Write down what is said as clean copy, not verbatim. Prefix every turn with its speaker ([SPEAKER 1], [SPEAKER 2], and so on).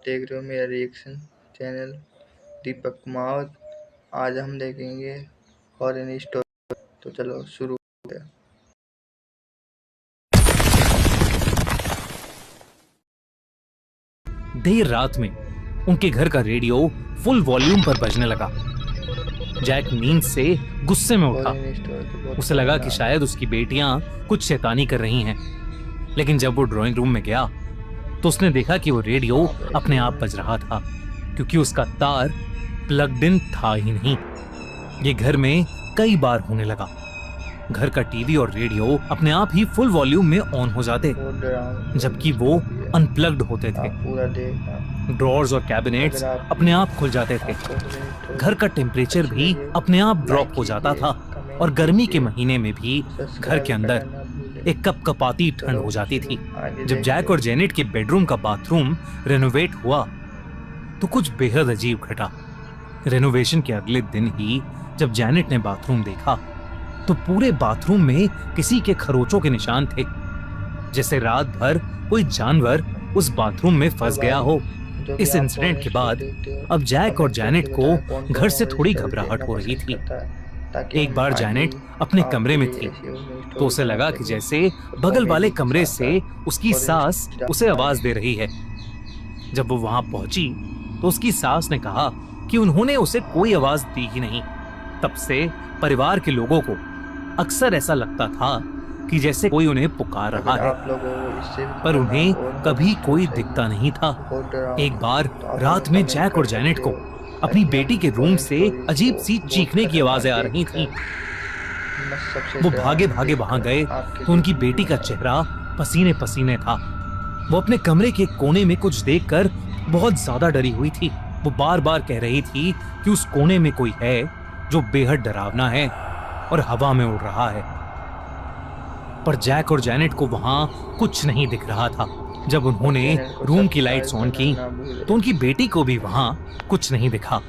[SPEAKER 1] देख रहे हो मेरा रिएक्शन चैनल दीपक कुमावत। आज हम देखेंगे हॉरर स्टोरी। तो चलो शुरू करते हैं।
[SPEAKER 2] देर रात में उनके घर का रेडियो फुल वॉल्यूम पर बजने लगा। जैक नींद से गुस्से में उठा।
[SPEAKER 1] हॉरर स्टोरी तो बहुत
[SPEAKER 2] उसे लगा कि
[SPEAKER 1] खतरनाक
[SPEAKER 2] शायद उसकी बेटियां कुछ शैतानी कर रही हैं। लेकिन जब वो ड्राइंग रूम में गया तो उसने देखा कि वो रेडियो अपने आप बज रहा था, क्योंकि उसका तार प्लग्ड इन था ही नहीं। ये घर में कई बार होने लगा। घर का टीवी और रेडियो अपने आप ही फुल वॉल्यूम में ऑन हो जाते,
[SPEAKER 1] बहुत डरावनी
[SPEAKER 2] जबकि वो अनप्लग्ड होते थे।
[SPEAKER 1] आप पूरा देखना।
[SPEAKER 2] ड्रॉर्स और कैबिनेट्स
[SPEAKER 1] अगर आप
[SPEAKER 2] अपने आप खुल जाते थे। घर का टेम्परेचर भी अपने आप ड्रॉप हो जाता था और गर्मी के महीने में भी घर के अंदर एक कपकपाती ठंड हो जाती थी। जब जैक और जेनेट के बेडरूम का बाथरूम रेनोवेट हुआ तो कुछ बेहद अजीब घटा। रेनोवेशन के अगले दिन ही जब जेनेट ने बाथरूम देखा तो पूरे बाथरूम में किसी के खरोचों के निशान थे, जैसे रात भर कोई जानवर उस बाथरूम में फंस गया हो। इस इंसिडेंट के बाद अब जैक और जेनेट को घर से थोड़ी घबराहट हो रही थी। एक बार जेनेट अपने कमरे में थी तो उसे लगा कि जैसे बगल वाले कमरे से उसकी सास उसे आवाज दे रही है। जब वो वहां पहुंची तो उसकी सास ने कहा कि उन्होंने उसे कोई आवाज दी ही नहीं। तब से परिवार के लोगों को अक्सर ऐसा लगता था कि जैसे कोई उन्हें पुकार रहा है, पर उन्हें कभी कोई दिखता नहीं था। एक बार रात में जैक और जेनेट को अपनी बेटी के रूम से अजीब सी चीखने की आवाजें आ रही थीं। वो भागे भागे वहां गए तो उनकी बेटी का चेहरा पसीने पसीने था। वो अपने कमरे के कोने में कुछ देखकर बहुत ज्यादा डरी हुई थी। वो बार बार कह रही थी कि उस कोने में कोई है जो बेहद डरावना है और हवा में उड़ रहा है। पर जैक और जेनेट को वहां कुछ नहीं दिख रहा था। जब उन्होंने रूम की लाइट्स ऑन की तो उनकी बेटी को भी वहां कुछ नहीं दिखा।